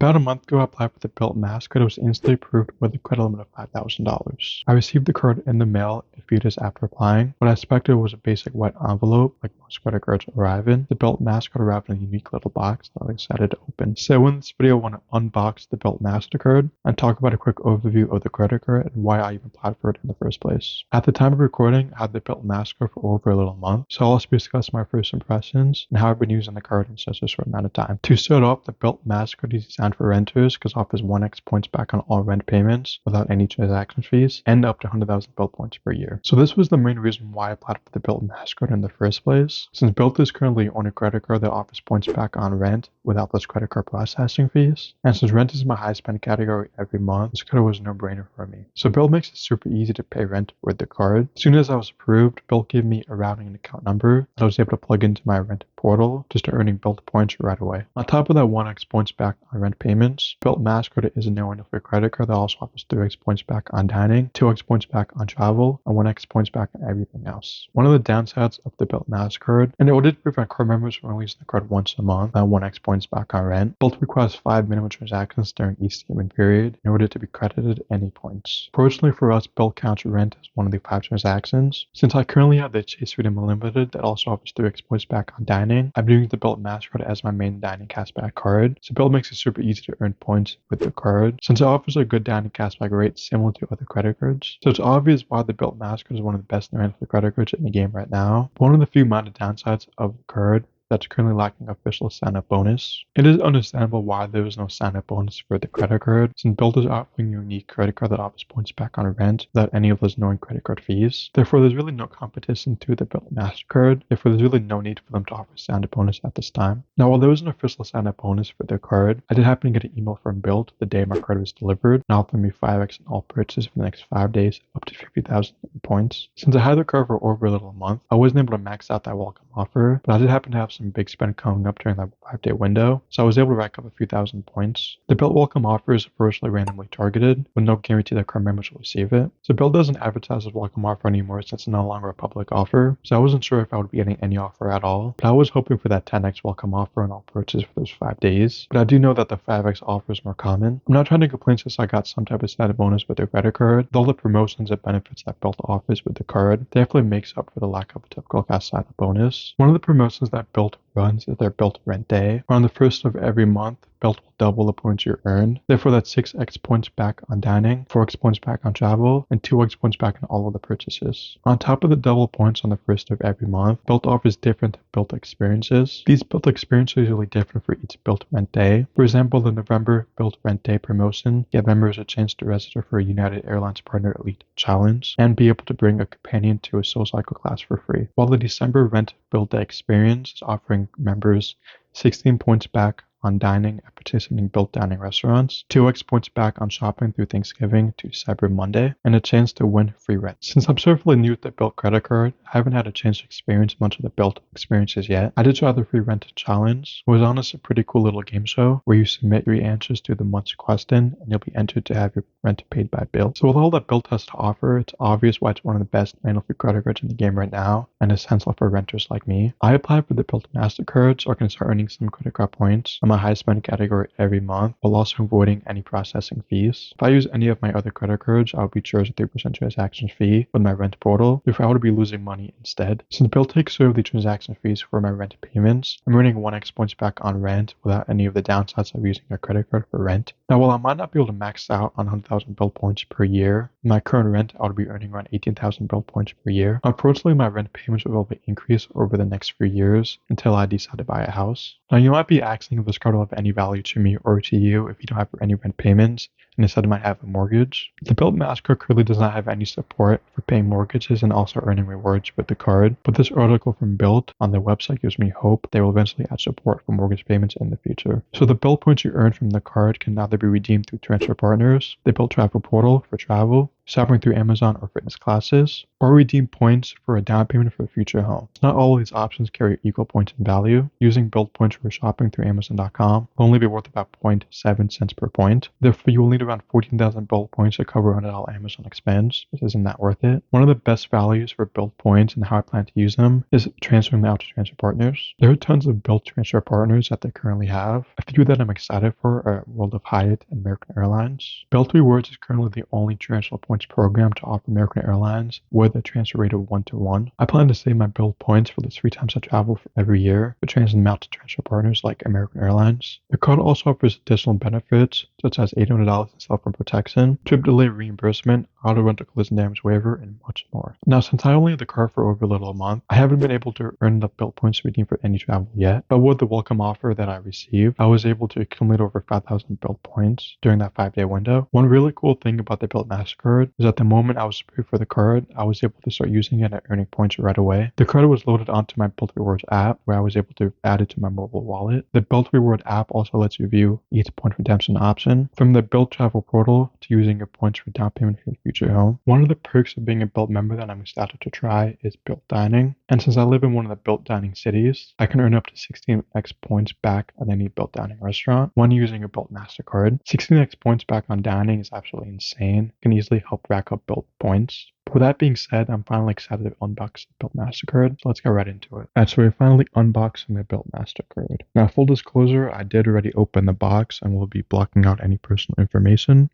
About a month ago, I applied for the Bilt Mastercard and was instantly approved with a credit limit of $5,000. I received the card in the mail a few days after applying. What I expected was a basic white envelope, like most credit cards arrive in. The Bilt Mastercard arrived in a unique little box that I decided to open. So in this video, I want to unbox the Bilt Mastercard and talk about a quick overview of the credit card and why I even applied for it in the first place. At the time of recording, I had the Bilt Mastercard for over a little month, so I'll also discuss my first impressions and how I've been using the card in such a short amount of time. To start off, the Bilt Mastercard is designed for renters because it offers 1x points back on all rent payments without any transaction fees and up to 100,000 Bilt points per year. So this was the main reason why I applied for the Bilt Mastercard in the first place. Since Bilt is currently the only credit card that offers points back on rent without those credit card processing fees, and since rent is my high spend category every month, this card was a no-brainer for me. So Bilt makes it super easy to pay rent with the card. As soon as I was approved, Bilt gave me a routing and account number that I was able to plug into my rent portal to start earning Bilt points right away. On top of that 1x points back on rent payments, Bilt Mastercard is a no-interest credit card that also offers 3x points back on dining, 2x points back on travel, and 1x points back on everything else. One of the downsides of the Bilt Mastercard, and in order to prevent card members from releasing the card once a month and 1x points back on rent, Bilt requires 5 minimum transactions during each statement period in order to be credited any points. Fortunately for us, Bilt counts rent as one of the 5 transactions. Since I currently have the Chase Freedom Unlimited that also offers 3x points back on dining, I'm using the Bilt Mastercard as my main dining cashback card. So Bilt makes it super easy to earn points with the card, since it offers a good dining cashback rate similar to other credit cards. So it's obvious why the Bilt Mastercard is one of the best no-interest credit cards in the game right now. One of the few minor downsides of the card that's currently lacking official sign-up bonus. It is understandable why there is no sign-up bonus for the credit card, since Bilt is offering a unique credit card that offers points back on rent without any of those known credit card fees. Therefore, there's really no competition to the Bilt Mastercard. Therefore, there's really no need for them to offer a sign-up bonus at this time. Now, while there was an official sign-up bonus for their card, I did happen to get an email from Bilt the day my card was delivered, and offering me 5x in all purchases for the next 5 days, up to 50,000 points. Since I had the card for over a little month, I wasn't able to max out that welcome offer, but I did happen to have some big spend coming up during that 5-day window, so I was able to rack up a few thousand points. The Bilt welcome offer is virtually randomly targeted, with no guarantee that card members will receive it. So Bilt doesn't advertise its welcome offer anymore since it's no longer a public offer, so I wasn't sure if I would be getting any offer at all, but I was hoping for that 10x welcome offer on all purchases for those 5 days, but I do know that the 5x offer is more common. I'm not trying to complain since I got some type of sign-up bonus with their credit card. With all the promotions and benefits that Bilt offers with the card, definitely makes up for the lack of a typical cash sign-up bonus. One of the promotions that Bilt runs is their Bilt Rent Day, where on the first of every month, Bilt will double the points you earned. Therefore, that's 6x points back on dining, 4x points back on travel, and 2x points back on all of the purchases. On top of the double points on the first of every month, Bilt offers different Bilt experiences. These Bilt experiences are usually different for each Bilt Rent Day. For example, the November Bilt Rent Day promotion gives members a chance to register for a United Airlines Partner Elite Challenge and be able to bring a companion to a SoulCycle class for free. While the December Rent Bilt Day experience is offering members 16 points back on dining at participating Bilt dining restaurants, 2x points back on shopping through Thanksgiving to Cyber Monday, and a chance to win free rent. Since I'm so fairly new with the Bilt credit card, I haven't had a chance to experience much of the Bilt experiences yet. I did try the free rent challenge. It was honestly a pretty cool little game show where you submit your answers to the month's question and you'll be entered to have your rent paid by Bilt. So with all that Bilt has to offer, it's obvious why it's one of the best no-interest credit cards in the game right now and essential for renters like me. I applied for the Bilt Mastercard so I can start earning some credit card points on my high spend category every month while also avoiding any processing fees. If I use any of my other credit cards, I would be charged a 3% transaction fee with my rent portal if I would be losing money instead. Since Bilt takes care of the transaction fees for my rent payments, I'm earning 1x points back on rent without any of the downsides of using a credit card for rent. Now, while I might not be able to max out on 100,000 Bilt points per year, in my current rent I would be earning around 18,000 Bilt points per year. Unfortunately, my rent payments will probably increase over the next few years until I decide to buy a house. Now, you might be asking if this card will have any value to me or to you if you don't have any rent payments and instead might have a mortgage. The Bilt Mastercard currently does not have any support for paying mortgages and also earning rewards with the card, but this article from Bilt on their website gives me hope they will eventually add support for mortgage payments in the future. So the Bilt points you earn from the card can either be redeemed through transfer partners, the Bilt Travel Portal for travel, shopping through Amazon or fitness classes, or redeem points for a down payment for a future home. Not all of these options carry equal points in value. Using Bilt points for shopping through Amazon.com will only be worth about 0.7 cents per point. Therefore, you will need need around 14,000 Bilt points to cover $100 Amazon expense. This isn't that worth it. One of the best values for Bilt points and how I plan to use them is transferring them out to transfer partners. There are tons of Bilt transfer partners that they currently have. A few that I'm excited for are World of Hyatt and American Airlines. Bilt Rewards is currently the only transfer points program to offer American Airlines with a transfer rate of 1-to-1. I plan to save my Bilt points for the 3 times I travel for every year to transfer them out to transfer partners like American Airlines. The card also offers additional benefits such as $800 in cell phone protection, trip delay reimbursement, auto rental collision damage waiver, and much more. Now, since I only had the card for over a little month, I haven't been able to earn enough Bilt points to redeem for any travel yet, but with the welcome offer that I received, I was able to accumulate over 5,000 Bilt points during that 5-day window. One really cool thing about the Bilt Mastercard is that the moment I was approved for the card, I was able to start using it and earning points right away. The card was loaded onto my Bilt Rewards app, where I was able to add it to my mobile wallet. The Bilt Reward app also lets you view each point redemption option, from the Bilt travel portal to using your points for down payment for your future home. One of the perks of being a Bilt member that I'm excited to try is Bilt Dining, and since I live in one of the Bilt Dining cities, I can earn up to 16x points back at any Bilt Dining restaurant when using a Bilt Mastercard. 16x points back on dining is absolutely insane. It can easily help rack up Bilt points. But with that being said, I'm finally excited to unbox the Bilt Mastercard, so let's get right into it. Alright, so we're finally unboxing the Bilt Mastercard. Now, full disclosure, I did already open the box and will be blocking out any personal information,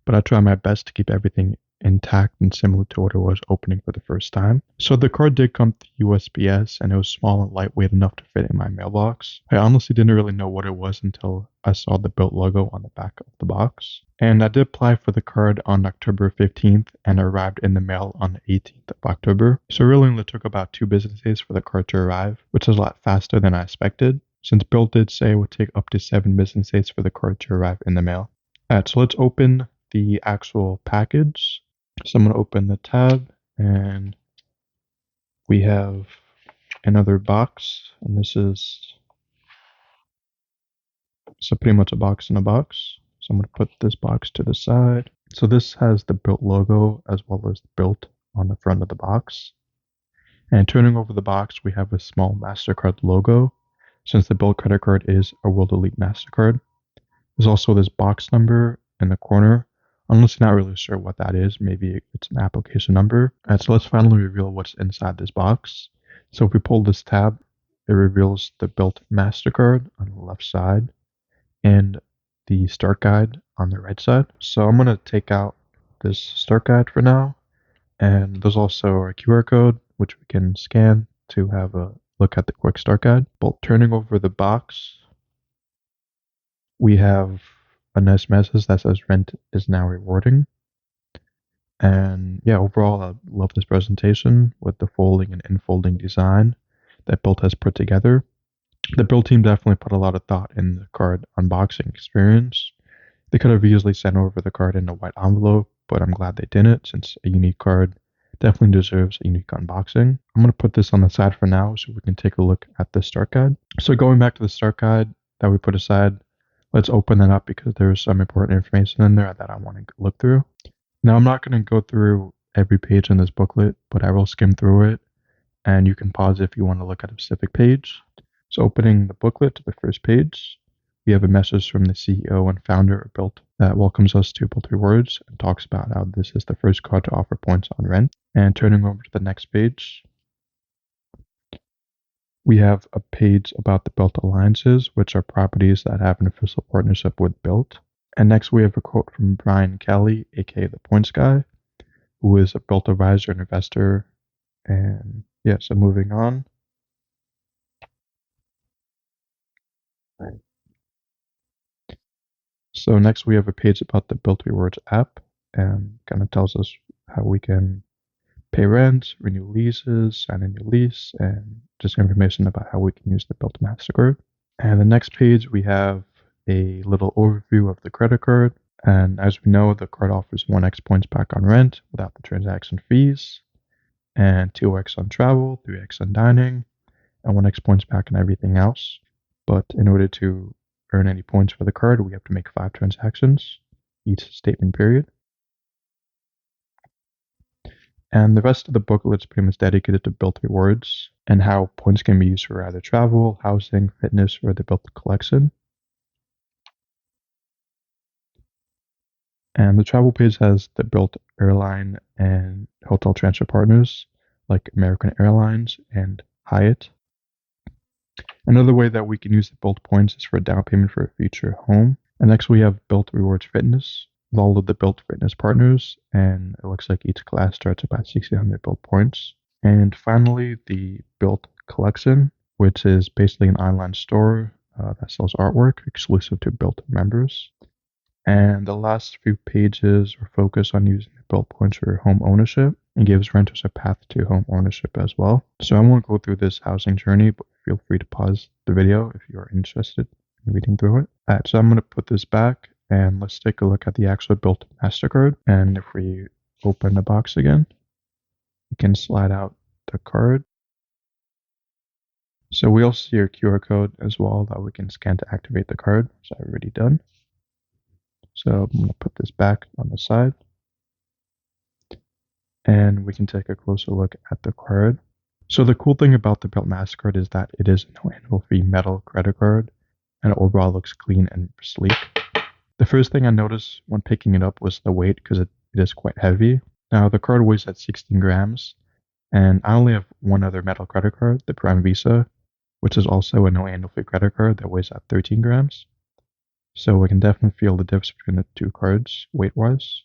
but I try my best to keep everything intact and similar to what it was opening for the first time. So the card did come through USB-S, and it was small and lightweight enough to fit in my mailbox. I honestly didn't really know what it was until I saw the Bilt logo on the back of the box. And I did apply for the card on October 15th and arrived in the mail on the 18th of October. So it really only took about 2 business days for the card to arrive, which is a lot faster than I expected, since Bilt did say it would take up to 7 business days for the card to arrive in the mail. Alright, so let's open the actual package. So I'm going to open the tab, and we have another box, and this is pretty much a box in a box. So I'm going to put this box to the side. So this has the Bilt logo as well as Bilt on the front of the box. And turning over the box, we have a small MasterCard logo, since the Bilt credit card is a World Elite MasterCard. There's also this box number in the corner. I'm honestly not really sure what that is. Maybe it's an application number. Alright, so let's finally reveal what's inside this box. So if we pull this tab, it reveals the Bilt Mastercard on the left side and the start guide on the right side. So I'm going to take out this start guide for now. And there's also a QR code, which we can scan to have a look at the quick start guide. But turning over the box, we have a nice message that says rent is now rewarding. And yeah, overall, I love this presentation with the folding and infolding design that Bilt has put together. The Bilt team definitely put a lot of thought in the card unboxing experience. They could have easily sent over the card in a white envelope, but I'm glad they didn't, since a unique card definitely deserves a unique unboxing. I'm going to put this on the side for now so we can take a look at the start guide. So going back to the start guide that we put aside, let's open that up because there's some important information in there that I want to look through. Now, I'm not going to go through every page in this booklet, but I will skim through it, and you can pause if you want to look at a specific page. So opening the booklet to the first page, we have a message from the CEO and founder of Bilt that welcomes us to Bilt Rewards and talks about how this is the first card to offer points on rent. And turning over to the next page, we have a page about the Bilt Alliances, which are properties that have an official partnership with Bilt. And next we have a quote from Brian Kelly, aka the Points Guy, who is a Bilt advisor and investor. And yeah, so moving on. So next we have a page about the Bilt Rewards app, and kind of tells us how we can pay rent, renew leases, sign a new lease, and just information about how we can use the Bilt Mastercard. And the next page we have a little overview of the credit card. And as we know, the card offers 1x points back on rent without the transaction fees, and 2x on travel, 3x on dining, and 1x points back on everything else. But in order to earn any points for the card, we have to make 5 transactions each statement period. And the rest of the booklet is pretty much dedicated to Bilt Rewards and how points can be used for either travel, housing, fitness, or the Bilt collection. And the travel page has the Bilt airline and hotel transfer partners like American Airlines and Hyatt. Another way that we can use the Bilt points is for a down payment for a future home. And next we have Bilt Rewards Fitness with all of the Bilt Fitness partners, and it looks like each class starts about 1,600 Bilt points. And finally, the Bilt Collection, which is basically an online store that sells artwork exclusive to Bilt members. And the last few pages are focused on using the Bilt points for home ownership and gives renters a path to home ownership as well. So I won't go through this housing journey, but feel free to pause the video if you are interested in reading through it. Alright, so I'm going to put this back and let's take a look at the actual Bilt Mastercard. And if we open the box again, we can slide out the card. So we also see our QR code as well that we can scan to activate the card, which I've already done. So I'm going to put this back on the side. And we can take a closer look at the card. So the cool thing about the Bilt Mastercard is that it is no annual fee metal credit card, and it overall looks clean and sleek. The first thing I noticed when picking it up was the weight, because it is quite heavy. Now the card weighs at 16 grams, and I only have one other metal credit card, the Prime Visa, which is also a no annual fee credit card that weighs at 13 grams. So we can definitely feel the difference between the two cards weight-wise.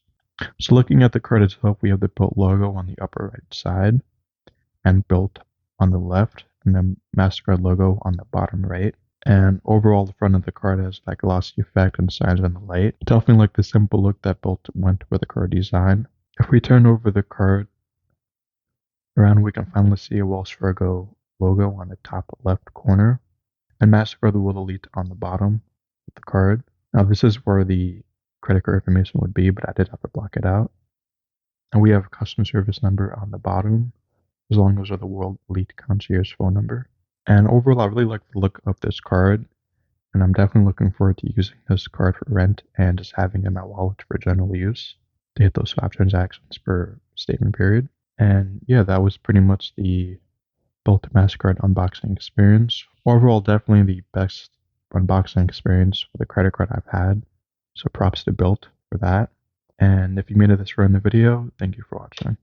So looking at the card itself, we have the Bilt logo on the upper right side and Bilt on the left, and then MasterCard logo on the bottom right. And overall, the front of the card has that glossy effect and signs on the light. Definitely like the simple look that Bilt went with the card design. If we turn over the card around, we can finally see a Wells Fargo logo on the top left corner, and MasterCard will delete on the bottom of the card. Now this is where the credit card information would be, but I did have to block it out. And we have a customer service number on the bottom, as long as the World Elite Concierge phone number. And overall, I really like the look of this card, and I'm definitely looking forward to using this card for rent and just having it in my wallet for general use to hit those 5 transactions per statement period. And yeah, that was pretty much the Bilt Mastercard unboxing experience. Overall, definitely the best unboxing experience for the credit card I've had. So props to Bilt for that. And if you made it this far in the video, thank you for watching.